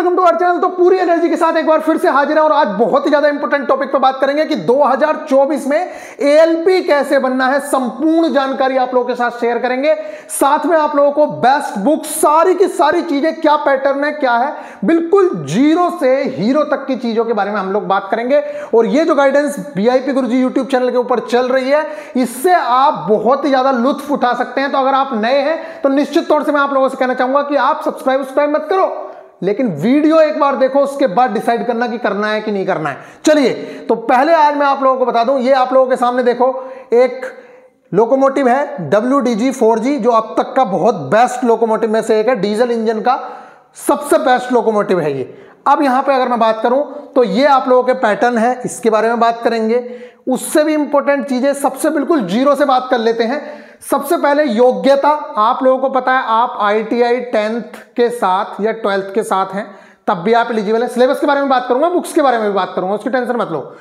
Welcome to our channel. तो पूरी energy के साथ एक बार फिर से हाजिर है और आज बहुत ही ज्यादा इंपॉर्टेंट टॉपिक पे बात करेंगे कि 2024 में एएलपी कैसे बनना है। संपूर्ण जानकारी आप लोगों के साथ शेयर करेंगे, साथ में आप लोगों को बेस्ट बुक, सारी की सारी चीजें, क्या पैटर्न है, क्या है, बिल्कुल जीरो से हीरो तक की चीजों के बारे में हम लोग बात करेंगे। और ये जो गाइडेंस वीआईपी गुरुजी यूट्यूब चैनल के ऊपर चल रही है, इससे आप बहुत ही ज्यादा लुत्फ उठा सकते हैं। तो अगर आप नए हैं तो निश्चित तौर से मैं आप लोगों से कहना चाहूंगा कि आप सब्सक्राइब मत करो, लेकिन वीडियो एक बार देखो, उसके बाद डिसाइड करना कि करना है कि नहीं करना है। चलिए, तो पहले आज मैं आप लोगों को बता दूं, ये आप लोगों के सामने देखो एक लोकोमोटिव है WDG 4G, जो अब तक का बहुत बेस्ट लोकोमोटिव में से एक है। डीजल इंजन का सबसे बेस्ट लोकोमोटिव है ये। अब यहां पे अगर मैं बात करूं तो ये आप लोगों के पैटर्न है, इसके बारे में बात करेंगे। उससे भी इंपॉर्टेंट चीजें सबसे बिल्कुल जीरो से बात कर लेते हैं। सबसे पहले योग्यता, आप लोगों को पता है आप ITI 10th के साथ या 12th के साथ हैं, तब भी आप एलिजिबल है। सिलेबस के बारे में बात करूंगा, बुक्स के बारे में भी बात करूंगा, उसकी टेंशन मत लो।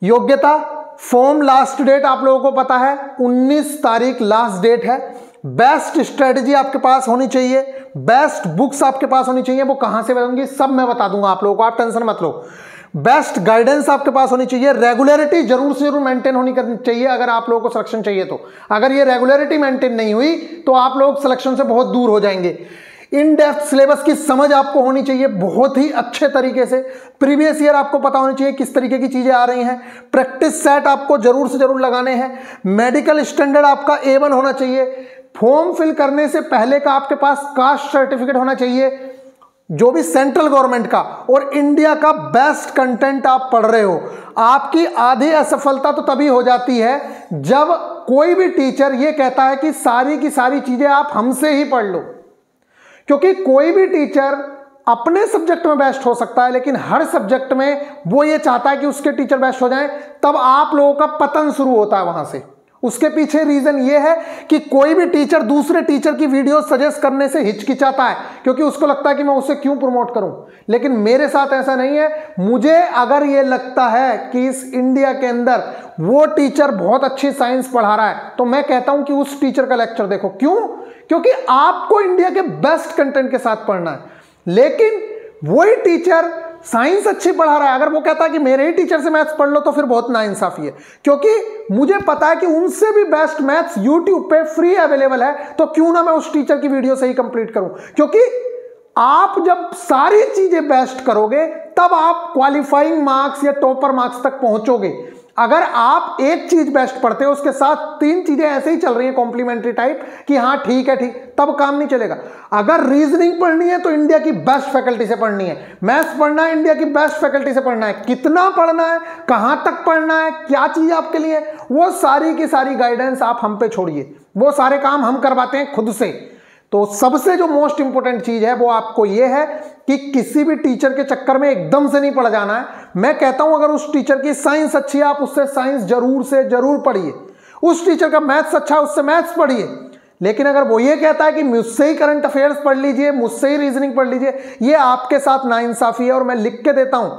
योग्यता, फॉर्म लास्ट डेट आप लोगों को पता है 19 तारीख लास्ट डेट है। बेस्ट स्ट्रेटजी आपके पास होनी चाहिए, बेस्ट बुक्स आपके पास होनी चाहिए। वो कहां से बनेंगी सब मैं बता दूंगा आप लोगों को, आप टेंशन मत लो। बेस्ट गाइडेंस आपके पास होनी चाहिए। रेगुलरिटी जरूर से जरूर मेंटेन होनी करनी चाहिए अगर आप लोगों को सिलेक्शन चाहिए तो। अगर ये रेगुलरिटी मेंटेन नहीं हुई तो आप लोग सिलेक्शन से बहुत दूर हो जाएंगे। इन डेप्थ सिलेबस की समझ आपको होनी चाहिए बहुत ही अच्छे तरीके से। प्रीवियस ईयर आपको पता होनी चाहिए किस तरीके की चीजें आ रही हैं। प्रैक्टिस सेट आपको जरूर से जरूर लगाने हैं। मेडिकल स्टैंडर्ड आपका A1 होना चाहिए। फॉर्म फिल करने से पहले का आपके पास कास्ट सर्टिफिकेट होना चाहिए, जो भी सेंट्रल गवर्नमेंट का, और इंडिया का बेस्ट कंटेंट आप पढ़ रहे हो। आपकी आधी असफलता तो तभी हो जाती है जब कोई भी टीचर ये कहता है कि सारी की सारी चीजें आप हमसे ही पढ़ लो। क्योंकि कोई भी टीचर अपने सब्जेक्ट में बेस्ट हो सकता है, लेकिन हर सब्जेक्ट में वो ये चाहता है कि उसके टीचर बेस्ट हो जाएं, तब आप लोगों का पतन शुरू होता है वहां से। उसके पीछे रीजन ये है कि कोई भी टीचर दूसरे टीचर की वीडियो सजेस्ट करने से हिचकिचाता है, क्योंकि उसको लगता है कि मैं उसे क्यों प्रमोट करूं। लेकिन मेरे साथ ऐसा नहीं है। मुझे अगर ये लगता है कि इस इंडिया के अंदर वो टीचर बहुत अच्छी साइंस पढ़ा रहा है, तो मैं कहता हूं कि उस टीचर का लेक्चर देखो। क्यों? क्योंकि आपको इंडिया के बेस्ट कंटेंट के साथ पढ़ना है। लेकिन वही टीचर साइंस अच्छी पढ़ा रहा है, अगर वो कहता है कि मेरे ही टीचर से मैथ्स पढ़ लो, तो फिर बहुत नाइंसाफी है। क्योंकि मुझे पता है कि उनसे भी बेस्ट मैथ्स यूट्यूब पे फ्री अवेलेबल है, तो क्यों ना मैं उस टीचर की वीडियो से ही कंप्लीट करूं। क्योंकि आप जब सारी चीजें बेस्ट करोगे तब आप क्वालिफाइंग मार्क्स या टॉपर मार्क्स तक पहुंचोगे। अगर आप एक चीज बेस्ट पढ़ते हो, उसके साथ 3 चीजें ऐसे ही चल रही हैं कॉम्प्लीमेंट्री टाइप कि हाँ ठीक है, ठीक, तब काम नहीं चलेगा। अगर रीजनिंग पढ़नी है तो इंडिया की बेस्ट फैकल्टी से पढ़नी है। मैथ्स पढ़ना है, इंडिया की बेस्ट फैकल्टी से पढ़ना है। कितना पढ़ना है, कहां तक पढ़ना है, क्या चीज आपके लिए, वो सारी की सारी गाइडेंस आप हम पे छोड़िए। वो सारे काम हम करवाते हैं खुद से। तो सबसे जो मोस्ट इंपॉर्टेंट चीज है वो आपको ये है कि किसी भी टीचर के चक्कर में एकदम से नहीं पड़ जाना है। मैं कहता हूं अगर उस टीचर की साइंस अच्छी है, आप उससे साइंस जरूर से जरूर पढ़िए। उस टीचर का मैथ्स अच्छा है, उससे मैथ्स पढ़िए। लेकिन अगर वो ये कहता है कि मुझसे ही करंट अफेयर्स पढ़ लीजिए, मुझसे ही रीजनिंग पढ़ लीजिए, ये आपके साथ नाइंसाफी है। और मैं लिख के देता हूं,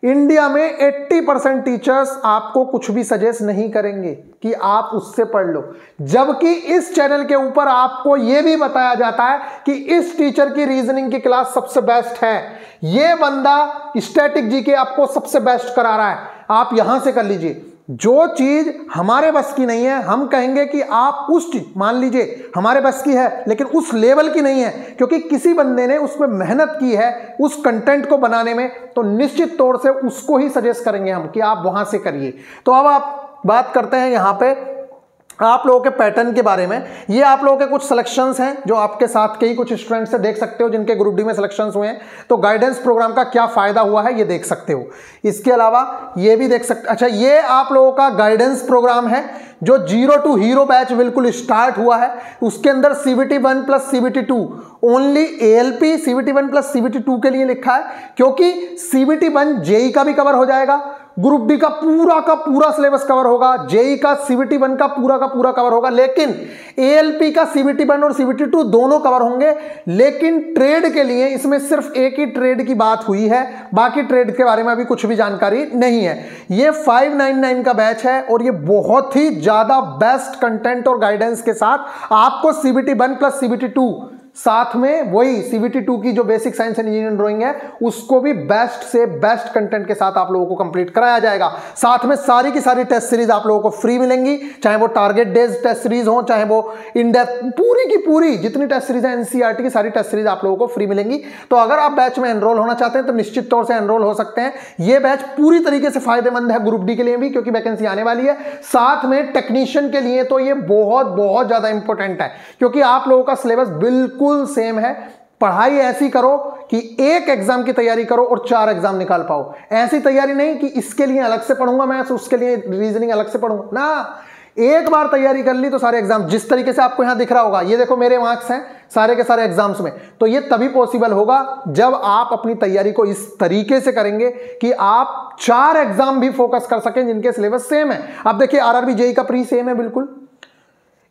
इंडिया में 80% टीचर्स आपको कुछ भी सजेस्ट नहीं करेंगे कि आप उससे पढ़ लो। जबकि इस चैनल के ऊपर आपको यह भी बताया जाता है कि इस टीचर की रीजनिंग की क्लास सबसे बेस्ट है, ये बंदा स्टैटिक जीके आपको सबसे बेस्ट करा रहा है, आप यहां से कर लीजिए। जो चीज हमारे बस की नहीं है, हम कहेंगे कि आप उस चीज, मान लीजिए हमारे बस की है लेकिन उस लेवल की नहीं है, क्योंकि किसी बंदे ने उसमें मेहनत की है उस कंटेंट को बनाने में, तो निश्चित तौर से उसको ही सजेस्ट करेंगे हम कि आप वहां से करिए। तो अब आप बात करते हैं यहां पे आप लोगों के पैटर्न के बारे में। ये आप लोगों के कुछ सिलेक्शंस हैं जो आपके साथ के ही कुछ स्टूडेंट्स से देख सकते हो जिनके ग्रुप डी में सिलेक्शंस हुए हैं। तो गाइडेंस प्रोग्राम का क्या फायदा हुआ है ये देख सकते हो। इसके अलावा ये भी देख सकते, अच्छा ये आप लोगों का गाइडेंस प्रोग्राम है जो 0 to हीरो बैच बिल्कुल स्टार्ट हुआ है। उसके अंदर CBT 1 + CBT 2 only ALP CBT 1 + CBT 2 के लिए लिखा है, क्योंकि CBT 1 JEE का भी कवर हो जाएगा, ग्रुप डी का पूरा सिलेबस कवर होगा, JEE का CBT 1 का पूरा कवर होगा, लेकिन ALP का CBT 1 और CBT 2 दोनों कवर होंगे। लेकिन ट्रेड के लिए इसमें सिर्फ एक ही ट्रेड की बात हुई है, बाकी ट्रेड के बारे में अभी कुछ भी जानकारी नहीं है। ये 599 का बैच है और ये बहुत ही ज्यादा बेस्ट कंटेंट और गाइडेंस के साथ आपको CBT 1 + CBT 2 साथ में वही CBT 2 की जो basic science and engineering drawing है उसको भी बेस्ट से बेस्ट कंटेंट के साथ आप लोगों को कंप्लीट कराया जाएगा। साथ में सारी की सारी टेस्ट सीरीज आप लोगों को फ्री मिलेंगी, चाहे वो टारगेट डेज टेस्ट सीरीज हो, चाहे वो इन डेप्थ पूरी की पूरी जितनी टेस्ट सीरीज है NCERT की सारी टेस्ट सीरीज आप लोगों को फ्री मिलेंगी। तो अगर आप बैच में एनरोल होना चाहते हैं तो निश्चित तौर से एनरोल हो सकते हैं। यह बैच पूरी तरीके से फायदेमंद है ग्रुप डी के लिए भी, क्योंकि वैकेंसी आने वाली है। साथ में टेक्नीशियन के लिए तो ये बहुत बहुत ज्यादा इंपॉर्टेंट है, क्योंकि आप लोगों का सिलेबस बिल्कुल सेम है। पढ़ाई ऐसी करो कि एक एग्जाम की तैयारी करो और 4 एग्जाम निकाल पाओ। ऐसी तैयारी नहीं कि इसके लिए अलग से पढ़ूंगा मैं, उसके लिए रीजनिंग अलग से पढ़ूंगा ना। एक बार तैयारी कर ली तो सारे एग्जाम, जिस तरीके से आपको यहां दिख रहा होगा, ये देखो मेरे मार्क्स हैं सारे के सारे एग्जाम्स में, तो ये तभी पॉसिबल होगा जब आप अपनी तैयारी को इस तरीके से करेंगे कि आप 4 एग्जाम भी फोकस कर सकें जिनके सिलेबस सेम है। अब देखिए RRB JEE का प्री सेम है बिल्कुल,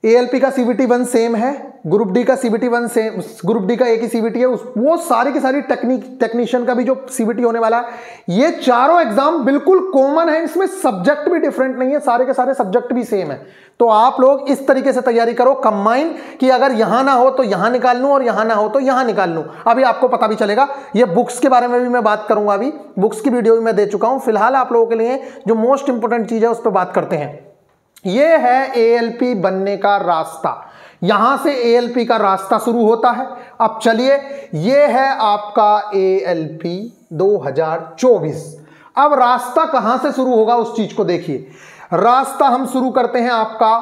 ALP का CBT 1 सेम है, ग्रुप डी का CBT 1 सेम, ग्रुप डी का एक ही CBT है, वो सारी की सारी टेक्नीशियन का भी जो CBT होने वाला है, ये चारों एग्जाम बिल्कुल कॉमन है। इसमें सब्जेक्ट भी डिफरेंट नहीं है, सारे के सारे सब्जेक्ट भी सेम है। तो आप लोग इस तरीके से तैयारी करो कंबाइन, कि अगर यहां ना हो तो यहां निकाल लूं और यहां ना हो तो यहां निकाल लूं। अभी आपको पता भी चलेगा। ये बुक्स के बारे में भी मैं बात करूंगा, अभी बुक्स की वीडियो भी मैं दे चुका हूं। फिलहाल आप लोगों के लिए जो मोस्ट इंपोर्टेंट चीज है उस पर बात करते हैं। ये है ALP बनने का रास्ता, यहां से ALP का रास्ता शुरू होता है। अब चलिए, ये है आपका ALP 2024। अब रास्ता कहां से शुरू होगा उस चीज को देखिए। रास्ता हम शुरू करते हैं, आपका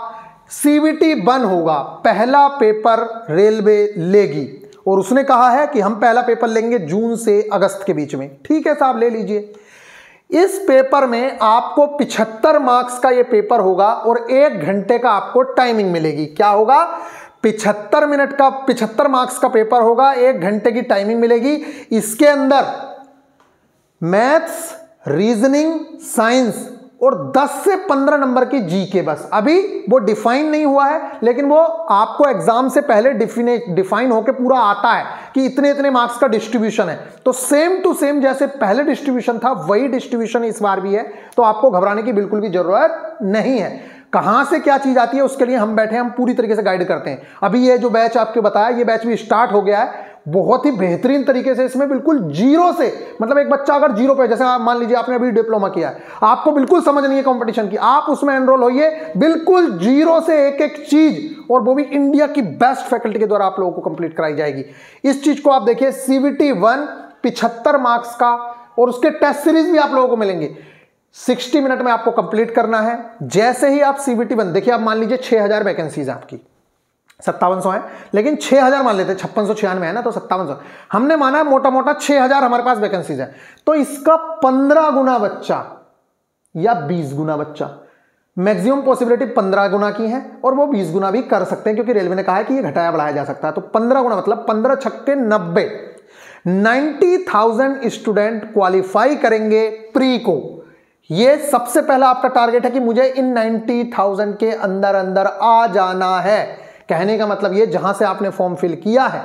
CBT 1 होगा, पहला पेपर रेलवे लेगी, और उसने कहा है कि हम पहला पेपर लेंगे जून से अगस्त के बीच में। ठीक है साहब, ले लीजिए। इस पेपर में आपको 75 मार्क्स का ये पेपर होगा और 1 घंटे का आपको टाइमिंग मिलेगी। क्या होगा? 75 मिनट का 75 मार्क्स का पेपर होगा, 1 घंटे की टाइमिंग मिलेगी। इसके अंदर मैथ्स, रीजनिंग, साइंस और 10 से 15 नंबर की GK बस। अभी वो डिफाइन नहीं हुआ है, लेकिन वो आपको एग्जाम से पहले डिफाइन होकर पूरा आता है कि इतने इतने मार्क्स का डिस्ट्रीब्यूशन है। तो सेम टू सेम जैसे पहले डिस्ट्रीब्यूशन था वही डिस्ट्रीब्यूशन इस बार भी है, तो आपको घबराने की बिल्कुल भी जरूरत नहीं है। कहां से क्या चीज आती है उसके लिए हम बैठे हैं, हम पूरी तरीके से गाइड करते हैं। अभी ये जो बैच आपको बताया, ये बैच भी स्टार्ट हो गया है बहुत ही बेहतरीन तरीके से। इसमें बिल्कुल जीरो से, मतलब एक बच्चा अगर जीरो पे, जैसे आप मान लीजिए आपने अभी डिप्लोमा किया है, आपको बिल्कुल समझ नहीं है कंपटीशन की, आप उसमें एनरोल होइए बिल्कुल जीरो से एक एक चीज, और वो भी इंडिया की बेस्ट फैकल्टी के द्वारा आप लोगों को कंप्लीट कराई जाएगी। इस चीज को आप देखिए, CBT 1 75 मार्क्स का, और उसके टेस्ट सीरीज भी आप लोगों को मिलेंगे। 60 मिनट में आपको कंप्लीट करना है। जैसे ही आप CBT 1, देखिए आप मान लीजिए 6000 वैकेंसीज आपकी, 5700 है, लेकिन 6000 मान लेते हैं, 5696 है ना, तो 5700 हमने माना है, मोटा मोटा 6000 हमारे पास वैकेंसीज है। तो इसका 15 गुना बच्चा या 20 गुना बच्चा, मैक्सिमम पॉसिबिलिटी 15 गुना की है, और वो 20 गुना भी कर सकते हैं, क्योंकि रेलवे ने कहा है कि ये घटाया बढ़ाया जा सकता है। तो 15 गुना मतलब 15 छक्के 90, 90,000 स्टूडेंट क्वालिफाई करेंगे प्री को। ये सबसे पहला आपका टारगेट है कि मुझे इन 90,000 के अंदर अंदर आ जाना है। कहने का मतलब ये, जहां से आपने फॉर्म फिल किया है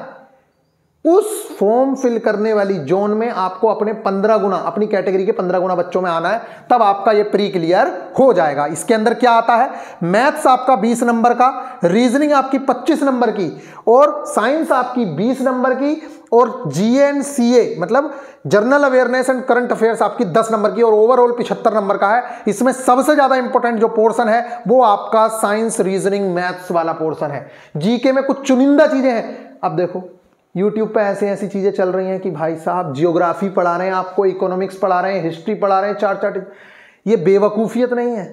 उस फॉर्म फिल करने वाली जोन में आपको अपने 15 गुना, अपनी कैटेगरी के 15 गुना बच्चों में आना है, तब आपका ये प्री क्लियर हो जाएगा। इसके अंदर क्या आता है? मैथ्स आपका 20 नंबर का, रीजनिंग आपकी 25 नंबर की, और साइंस आपकी 20 नंबर की, और GNCA मतलब general awareness and current affairs आपकी 10 नंबर की, और ओवरऑल 75 नंबर का है। इसमें सबसे ज्यादा इंपॉर्टेंट जो पोर्शन है वो आपका साइंस, रीजनिंग, मैथ्स वाला पोर्शन है। GK में कुछ चुनिंदा चीजें हैं। अब देखो YouTube पे ऐसी चीजें चल रही हैं कि भाई साहब जियोग्राफी पढ़ा रहे हैं आपको, इकोनॉमिक्स पढ़ा रहे हैं, हिस्ट्री पढ़ा रहे हैं, चार। ये बेवकूफियत नहीं है,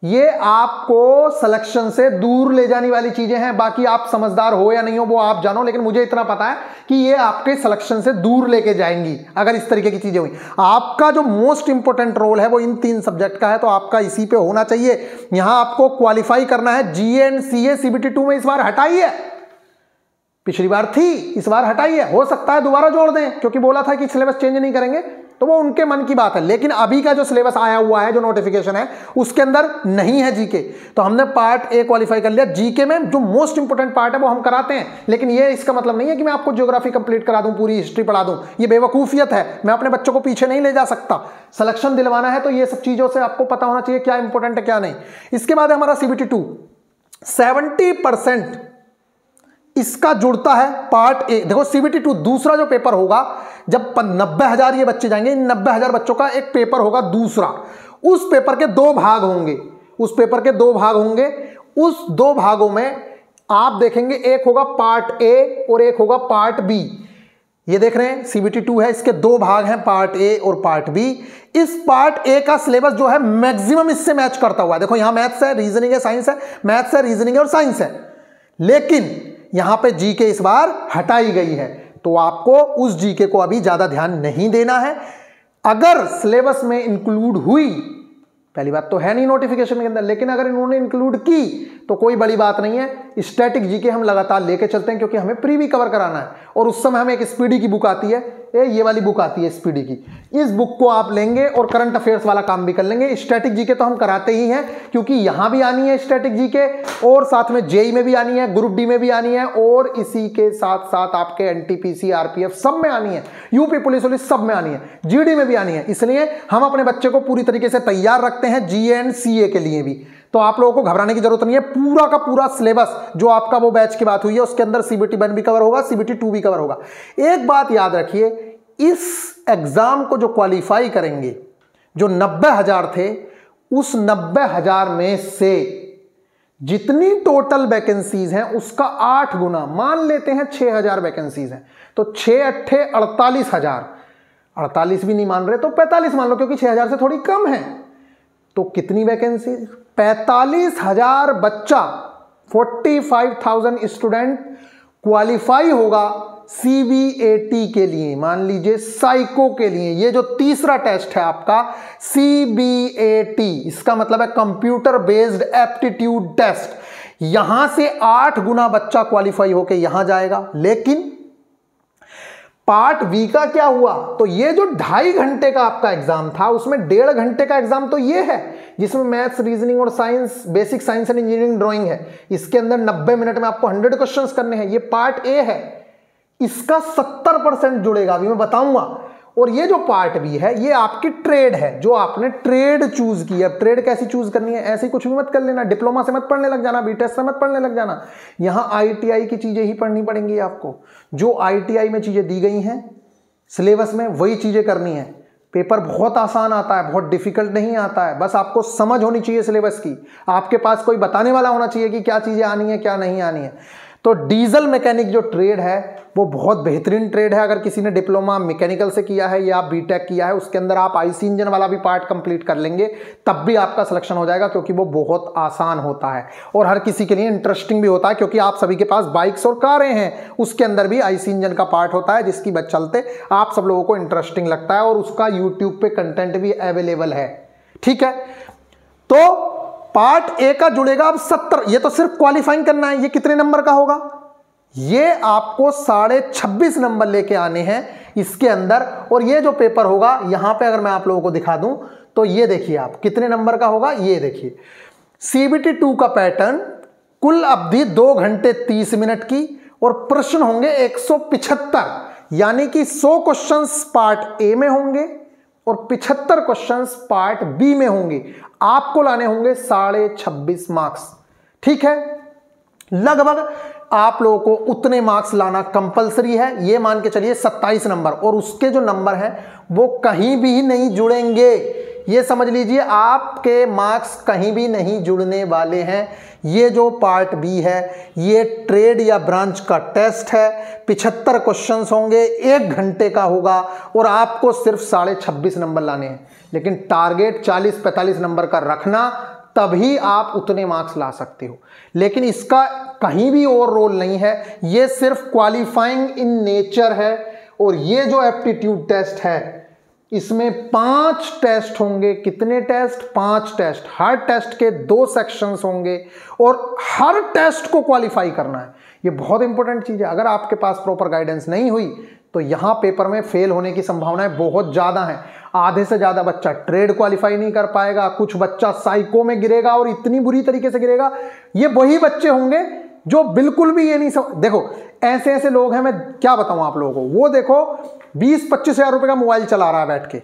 ये आपको सिलेक्शन से दूर ले जाने वाली चीजें हैं। बाकी आप समझदार हो या नहीं हो वो आप जानो, लेकिन मुझे इतना पता है कि ये आपके सिलेक्शन से दूर लेके जाएंगी अगर इस तरीके की चीजें हुई। आपका जो मोस्ट इंपोर्टेंट रोल है वो इन 3 सब्जेक्ट का है, तो आपका इसी पे होना चाहिए। यहां आपको क्वालिफाई करना है। GNCA CBT 2 में इस बार हटाई है, पिछली बार थी, इस बार हटाई है। हो सकता है दोबारा जोड़ दें, क्योंकि बोला था कि सिलेबस चेंज नहीं करेंगे, तो वो उनके मन की बात है। लेकिन अभी का जो सिलेबस आया हुआ है, जो नोटिफिकेशन है, उसके अंदर नहीं है GK। तो हमने पार्ट A क्वालिफाई कर लिया। GK में जो मोस्ट इंपोर्टेंट पार्ट है वो हम कराते हैं, लेकिन ये इसका मतलब नहीं है कि मैं आपको ज्योग्राफी कंप्लीट करा दूं, पूरी हिस्ट्री पढ़ा दूं। ये बेवकूफियत है। मैं अपने बच्चों को पीछे नहीं ले जा सकता। सिलेक्शन दिलवाना है तो ये सब चीजों से आपको पता होना चाहिए क्या इंपॉर्टेंट है क्या नहीं। इसके बाद है हमारा CBT 2। 70% इसका जुड़ता है पार्ट ए। देखो सीबीटी 2 दूसरा जो पेपर होगा, जब 90,000 ये बच्चे जाएंगे, इन 90,000 बच्चों का एक पेपर होगा दूसरा। उस पेपर के 2 भाग होंगे, उस पेपर के 2 भाग होंगे। उस 2 भागों में आप देखेंगे एक होगा पार्ट ए और एक होगा पार्ट बी। ये देख रहे हैं सीबीटी 2 है, इसके 2 भाग हैं, पार्ट ए और पार्ट बी। इस पार्ट ए का सिलेबस जो है मैक्सिमम इससे मैच करता हुआ है। देखो यहां मैथ्स है, रीजनिंग है, साइंस है, मैथ्स है, रीजनिंग है और साइंस है, लेकिन यहां पे जीके इस बार हटाई गई है, तो आपको उस जीके को अभी ज्यादा ध्यान नहीं देना है। अगर सिलेबस में इंक्लूड हुई, पहली बात तो है नहीं नोटिफिकेशन के अंदर, लेकिन अगर इन्होंने इंक्लूड की तो कोई बड़ी बात नहीं है। स्टैटिक जीके हम लगातार लेके चलते हैं, क्योंकि हमें प्री भी कवर कराना है, और उस समय हमें एक स्पीडी की बुक आती है, ये वाली बुक आती है स्पीडी की। इस बुक को आप लेंगे और करंट अफेयर्स वाला काम भी कर लेंगे। स्टैटिक जीके तो हम कराते ही हैं, क्योंकि यहां भी आनी है स्टैटिक जीके, और साथ में जेई में भी आनी है, ग्रुप डी में भी आनी है, और इसी के साथ साथ आपके एनटीपीसी, आरपीएफ सब में आनी है, यूपी पुलिस सब में आनी है, जीडी में भी आनी है। इसलिए हम अपने बच्चे को पूरी तरीके से तैयार रखते हैं जीए एंड सीए के लिए भी। तो आप लोगों को घबराने की जरूरत नहीं है। पूरा का पूरा सिलेबस जो आपका वो बैच की बात हुई है, उसके अंदर सीबीटी 1 भी कवर होगा, सीबीटी 2 भी कवर होगा। एक बात याद रखिए, इस एग्जाम को जो क्वालिफाई करेंगे, जो 90,000 थे, उस 90,000 में से जितनी टोटल वैकेंसीज हैं उसका 8 गुना, मान लेते हैं 6,000 वैकेंसीज हैं, तो 6 अट्ठे 48,000, 48 भी नहीं मान रहे तो 45 मान लो, क्योंकि 6,000 से थोड़ी कम है। तो कितनी वैकेंसी? 45,000 बच्चा, 45,000 स्टूडेंट क्वालिफाई होगा सीबीएटी के लिए, मान लीजिए साइको के लिए। ये जो तीसरा टेस्ट है आपका सीबीएटी, इसका मतलब है कंप्यूटर बेस्ड एप्टीट्यूड टेस्ट, यहां से 8 गुना बच्चा क्वालिफाई होके यहां जाएगा। लेकिन पार्ट बी का क्या हुआ? तो ये जो 2.5 घंटे का आपका एग्जाम था, उसमें 1.5 घंटे का एग्जाम तो ये है, जिसमें मैथ्स, रीजनिंग और science, basic science and engineering drawing है। इसके अंदर 90 मिनट में आपको 100 क्वेश्चंस करने हैं। ये पार्ट ए है, इसका 70% जुड़ेगा, अभी मैं बताऊंगा। और ये जो पार्ट बी है, ये आपकी ट्रेड है, जो आपने ट्रेड चूज की है। ट्रेड कैसी चूज करनी है? ऐसे ही कुछ भी मत कर लेना, डिप्लोमा से मत पढ़ने लग जाना, बीटेक से मत पढ़ने लग जाना। यहां आईटीआई की चीजें ही पढ़नी पड़ेंगी आपको। जो आईटीआई में चीजें दी गई हैं सिलेबस में, वही चीजें करनी है। पेपर बहुत आसान आता है, बहुत डिफिकल्ट नहीं आता है, बस आपको समझ होनी चाहिए सिलेबस की। आपके पास कोई बताने वाला होना चाहिए कि क्या चीजें आनी है, क्या नहीं आनी है। तो डीजल मैकेनिक जो ट्रेड है वो बहुत बेहतरीन ट्रेड है। अगर किसी ने डिप्लोमा मैकेनिकल से किया है या बीटेक किया है, उसके अंदर आप आईसी इंजन वाला भी पार्ट कंप्लीट कर लेंगे, तब भी आपका सिलेक्शन हो जाएगा, क्योंकि वो बहुत आसान होता है और हर किसी के लिए इंटरेस्टिंग भी होता है। क्योंकि आप सभी के पास बाइक्स और कारें हैं, उसके अंदर भी आईसी इंजन का पार्ट होता है, जिसकी चलते आप सब लोगों को इंटरेस्टिंग लगता है, और उसका यूट्यूब पे कंटेंट भी अवेलेबल है। ठीक है, तो पार्ट ए का जुड़ेगा अब 70। ये तो सिर्फ क्वालिफाइंग करना है। ये कितने नंबर का होगा? ये आपको 26.5 नंबर लेके आने हैं इसके अंदर। और ये जो पेपर होगा, यहां पे अगर मैं आप लोगों को दिखा दूं तो ये देखिए आप कितने नंबर का होगा। ये देखिए सीबीटी 2 का पैटर्न, कुल अवधि 2 घंटे 30 मिनट की, और प्रश्न होंगे 175, यानी कि 100 क्वेश्चंस पार्ट ए में होंगे और 75 क्वेश्चंस पार्ट बी में होंगे। आपको लाने होंगे 26.5 मार्क्स। ठीक है, लगभग आप लोगों को उतने मार्क्स लाना कंपलसरी है। ये मान के चलिए 27 नंबर, और उसके जो नंबर हैं वो कहीं भी नहीं जुड़ेंगे। ये समझ लीजिए आपके मार्क्स कहीं भी नहीं जुड़ने वाले हैं। ये जो पार्ट बी है, ये ट्रेड या ब्रांच का टेस्ट है। 75 क्वेश्चंस होंगे, 1 घंटे का होगा, और आपको सिर्फ 26.5 नंबर लाने हैं। लेकिन टारगेट 40-45 नंबर का रखना, तभी आप उतने मार्क्स ला सकते हो। लेकिन इसका कहीं भी और रोल नहीं है, ये सिर्फ क्वालिफाइंग इन नेचर है। और ये जो एप्टीट्यूड टेस्ट है, इसमें 5 टेस्ट होंगे। कितने टेस्ट? 5 टेस्ट। हर टेस्ट के 2 सेक्शंस होंगे, और हर टेस्ट को क्वालिफाई करना है। ये बहुत इंपॉर्टेंट चीज है। अगर आपके पास प्रॉपर गाइडेंस नहीं हुई तो यहां पेपर में फेल होने की संभावनाएं बहुत ज्यादा हैं। आधे से ज्यादा बच्चा ट्रेड क्वालिफाई नहीं कर पाएगा, कुछ बच्चा साइको में गिरेगा, और इतनी बुरी तरीके से गिरेगा। ये वही बच्चे होंगे जो बिल्कुल भी ये नहीं देखो ऐसे ऐसे लोग हैं, मैं क्या बताऊं आप लोगों को। वो देखो 20-25 हज़ार रुपए का मोबाइल चला रहा है बैठ के,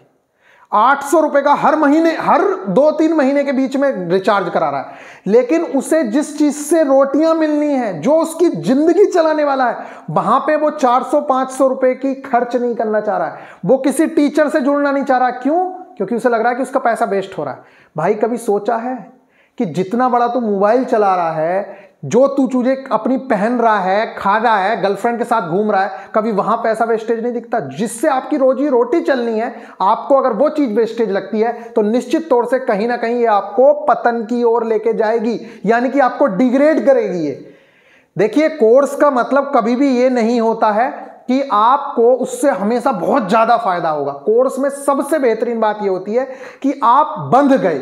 800 रुपए का हर महीने, हर 2-3 महीने के बीच में रिचार्ज करा रहा है, लेकिन उसे जिस चीज से रोटियां मिलनी है, जो उसकी जिंदगी चलाने वाला है, वहां पे वो 400-500 रुपए की खर्च नहीं करना चाह रहा है। वो किसी टीचर से जुड़ना नहीं चाह रहा। क्यों? क्योंकि उसे लग रहा है कि उसका पैसा वेस्ट हो रहा है। भाई कभी सोचा है कि जितना बड़ा तू मोबाइल चला रहा है, जो तू चीजें अपनी पहन रहा है, खा रहा है, गर्लफ्रेंड के साथ घूम रहा है, कभी वहां पैसा वेस्टेज नहीं दिखता? जिससे आपकी रोजी रोटी चलनी है, आपको अगर वो चीज वेस्टेज लगती है तो निश्चित तौर से कहीं ना कहीं ये आपको पतन की ओर लेके जाएगी, यानी कि आपको डिग्रेड करेगी। ये देखिए, कोर्स का मतलब कभी भी ये नहीं होता है कि आपको उससे हमेशा बहुत ज्यादा फायदा होगा। कोर्स में सबसे बेहतरीन बात यह होती है कि आप बंध गए,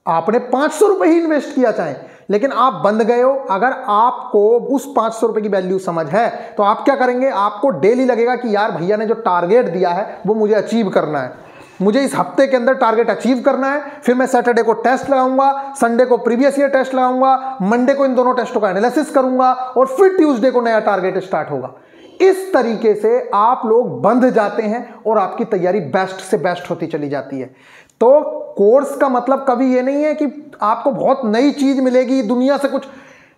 आपने 500 रुपए ही इन्वेस्ट किया चाहे, लेकिन आप बंद गए हो। अगर आपको उस 500 रुपए की वैल्यू समझ है तो आप क्या करेंगे? आपको डेली लगेगा कि यार भैया ने जो टारगेट दिया है वो मुझे अचीव करना है, मुझे इस हफ्ते के अंदर टारगेट अचीव करना है। फिर मैं सैटरडे को टेस्ट लगाऊंगा, संडे को प्रीवियस ईयर टेस्ट लगाऊंगा, मंडे को इन दोनों टेस्टों का एनालिसिस करूंगा और फिर ट्यूसडे को नया टारगेट स्टार्ट होगा। इस तरीके से आप लोग बंध जाते हैं और आपकी तैयारी बेस्ट से बेस्ट होती चली जाती है। तो कोर्स का मतलब कभी ये नहीं है कि आपको बहुत नई चीज मिलेगी दुनिया से कुछ।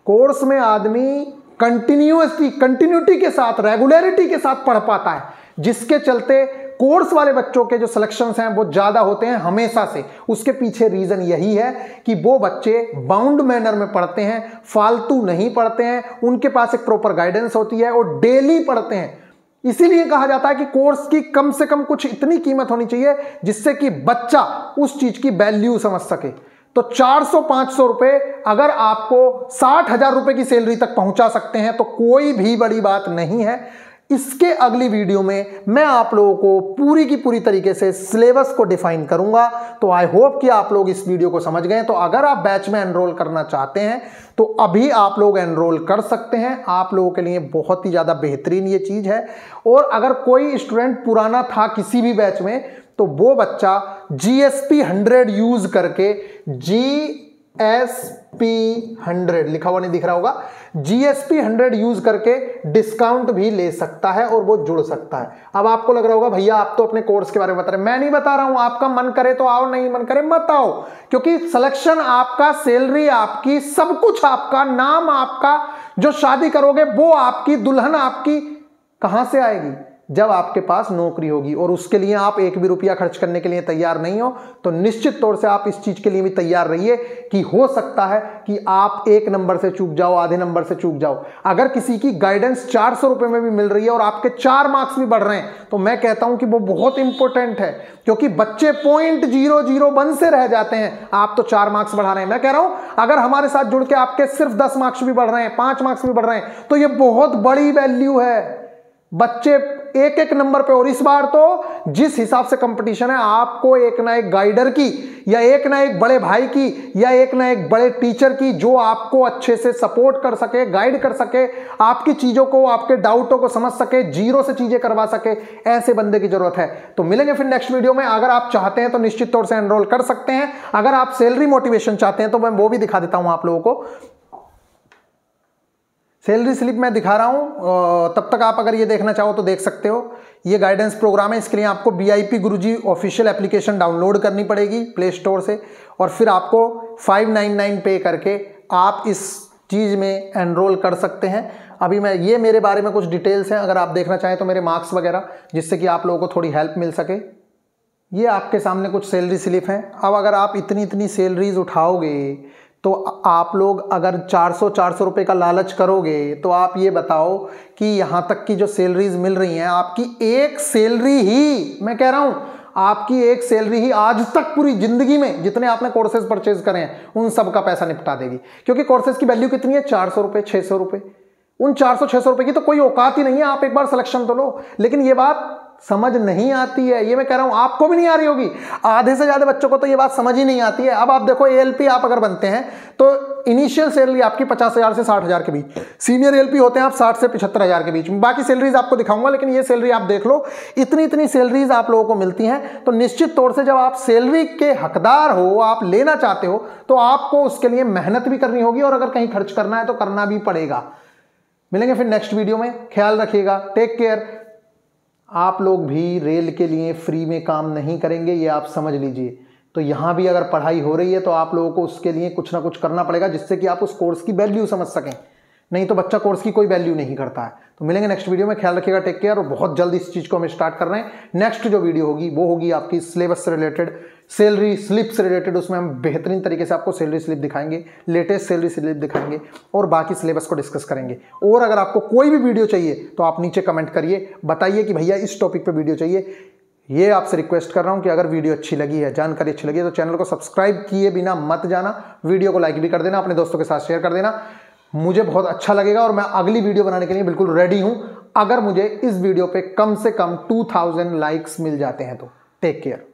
कोर्स में आदमी कंटिन्यूटी के साथ, रेगुलरिटी के साथ पढ़ पाता है, जिसके चलते कोर्स वाले बच्चों के जो सिलेक्शंस हैं वो ज्यादा होते हैं हमेशा से। उसके पीछे रीजन यही है कि वो बच्चे बाउंड मैनर में पढ़ते हैं, फालतू नहीं पढ़ते हैं, उनके पास एक प्रॉपर गाइडेंस होती है और डेली पढ़ते हैं। इसीलिए कहा जाता है कि कोर्स की कम से कम कुछ इतनी कीमत होनी चाहिए जिससे कि बच्चा उस चीज की वैल्यू समझ सके। तो 400-500 रुपए अगर आपको 60,000 रुपए की सैलरी तक पहुंचा सकते हैं तो कोई भी बड़ी बात नहीं है। इसके अगली वीडियो में मैं आप लोगों को पूरी की पूरी तरीके से सिलेबस को डिफाइन करूंगा। तो आई होप कि आप लोग इस वीडियो को समझ गए। तो अगर आप बैच में एनरोल करना चाहते हैं तो अभी आप लोग एनरोल कर सकते हैं। आप लोगों के लिए बहुत ही ज़्यादा बेहतरीन ये चीज़ है। और अगर कोई स्टूडेंट पुराना था किसी भी बैच में तो वो बच्चा GSP 100 यूज करके, GSP 100 लिखा हुआ नहीं दिख रहा होगा, GSP 100 यूज करके डिस्काउंट भी ले सकता है और वो जुड़ सकता है। अब आपको लग रहा होगा भैया आप तो अपने कोर्स के बारे में बता रहे हैं। मैं नहीं बता रहा हूं, आपका मन करे तो आओ, नहीं मन करे मत आओ, क्योंकि सिलेक्शन आपका, सैलरी आपकी, सब कुछ आपका, नाम आपका, जो शादी करोगे वो आपकी, दुल्हन आपकी कहां से आएगी? जब आपके पास नौकरी होगी। और उसके लिए आप एक भी रुपया खर्च करने के लिए तैयार नहीं हो तो निश्चित तौर से आप इस चीज के लिए भी तैयार रहिए कि हो सकता है कि आप 1 नंबर से चूक जाओ, आधे नंबर से चूक जाओ। अगर किसी की गाइडेंस 400 रुपए में भी मिल रही है और आपके 4 मार्क्स भी बढ़ रहे हैं तो मैं कहता हूं कि वो बहुत इंपॉर्टेंट है, क्योंकि बच्चे 0.001 से रह जाते हैं, आप तो 4 मार्क्स बढ़ा रहे हैं। मैं कह रहा हूं अगर हमारे साथ जुड़ के आपके सिर्फ 10 मार्क्स भी बढ़ रहे हैं, 5 मार्क्स भी बढ़ रहे हैं तो ये बहुत बड़ी वैल्यू है। बच्चे 1-1 नंबर पे। और इस बार तो जिस हिसाब से कंपटीशन है, आपको एक ना एक गाइडर की, या एक ना एक बड़े भाई की, या एक ना एक बड़े टीचर की जो आपको अच्छे से सपोर्ट कर सके, गाइड कर सके, आपकी चीजों को, आपके डाउटों को समझ सके, जीरो से चीजें करवा सके, ऐसे बंदे की जरूरत है। तो मिलेंगे फिर नेक्स्ट वीडियो में। अगर आप चाहते हैं तो निश्चित तौर से एनरोल कर सकते हैं। अगर आप सैलरी मोटिवेशन चाहते हैं तो मैं वो भी दिखा देता हूं आप लोगों को। सैलरी स्लिप मैं दिखा रहा हूं, तब तक आप अगर ये देखना चाहो तो देख सकते हो। ये गाइडेंस प्रोग्राम है, इसके लिए आपको VIP गुरुजी ऑफिशियल एप्लीकेशन डाउनलोड करनी पड़ेगी प्ले स्टोर से, और फिर आपको 599 पे करके आप इस चीज़ में एनरोल कर सकते हैं। अभी मैं ये मेरे बारे में कुछ डिटेल्स हैं, अगर आप देखना चाहें तो मेरे मार्क्स वगैरह, जिससे कि आप लोगों को थोड़ी हेल्प मिल सके। ये आपके सामने कुछ सैलरी स्लिप हैं। अब अगर आप इतनी इतनी उठाओगे तो आप लोग अगर 400 रुपए का लालच करोगे तो आप ये बताओ कि यहाँ तक की जो सैलरीज मिल रही हैं, आपकी एक सैलरी ही, मैं कह रहा हूँ आपकी एक सैलरी ही आज तक पूरी जिंदगी में जितने आपने कोर्सेज परचेज करे हैं उन सब का पैसा निपटा देगी। क्योंकि कोर्सेज की वैल्यू कितनी है? 400 रुपए, 600 रुपए। उन 400-600 रुपए की तो कोई औकात ही नहीं है। आप एक बार सिलेक्शन तो लो। लेकिन ये बात समझ नहीं आती है, ये मैं कह रहा हूं आपको भी नहीं आ रही होगी, आधे से ज्यादा बच्चों को तो ये बात समझ ही नहीं आती है। अब आप देखो, ALP आप अगर बनते हैं तो इनिशियल सैलरी आपकी 50,000 से 60,000 के बीच, सीनियर ALP होते हैं आप 60 से 75,000 के बीच। बाकी सैलरीज आपको दिखाऊंगा, लेकिन ये सैलरी आप देख लो, इतनी सैलरीज आप लोगों को मिलती हैं। तो निश्चित तौर से जब आप सैलरी के हकदार हो, आप लेना चाहते हो, तो आपको उसके लिए मेहनत भी करनी होगी, और अगर कहीं खर्च करना है तो करना भी पड़ेगा। मिलेंगे फिर नेक्स्ट वीडियो में, ख्याल रखिएगा, टेक केयर, आप लोग भी रेल के लिए फ्री में काम नहीं करेंगे, ये आप समझ लीजिए। तो यहाँ भी अगर पढ़ाई हो रही है तो आप लोगों को उसके लिए कुछ ना कुछ करना पड़ेगा, जिससे कि आप उस कोर्स की वैल्यू समझ सकें। नहीं तो बच्चा कोर्स की कोई वैल्यू नहीं करता है। तो मिलेंगे नेक्स्ट वीडियो में, ख्याल रखिएगा, टेक केयर। और बहुत जल्दी इस चीज़ को हम स्टार्ट कर रहे हैं। नेक्स्ट जो वीडियो होगी वो होगी आपकी सिलेबस से रिलेटेड, सैलरी स्लिप से रिलेटेड। उसमें हम बेहतरीन तरीके से आपको सैलरी स्लिप दिखाएंगे, लेटेस्ट सैलरी स्लिप दिखाएंगे और बाकी सिलेबस को डिस्कस करेंगे। और अगर आपको कोई भी वीडियो चाहिए तो आप नीचे कमेंट करिए, बताइए कि भैया इस टॉपिक पे वीडियो चाहिए। ये आपसे रिक्वेस्ट कर रहा हूं कि अगर वीडियो अच्छी लगी है, जानकारी अच्छी लगी है, तो चैनल को सब्सक्राइब किए बिना मत जाना, वीडियो को लाइक भी कर देना, अपने दोस्तों के साथ शेयर कर देना। मुझे बहुत अच्छा लगेगा और मैं अगली वीडियो बनाने के लिए बिल्कुल रेडी हूं, अगर मुझे इस वीडियो पे कम से कम 2000 लाइक्स मिल जाते हैं तो। Take care.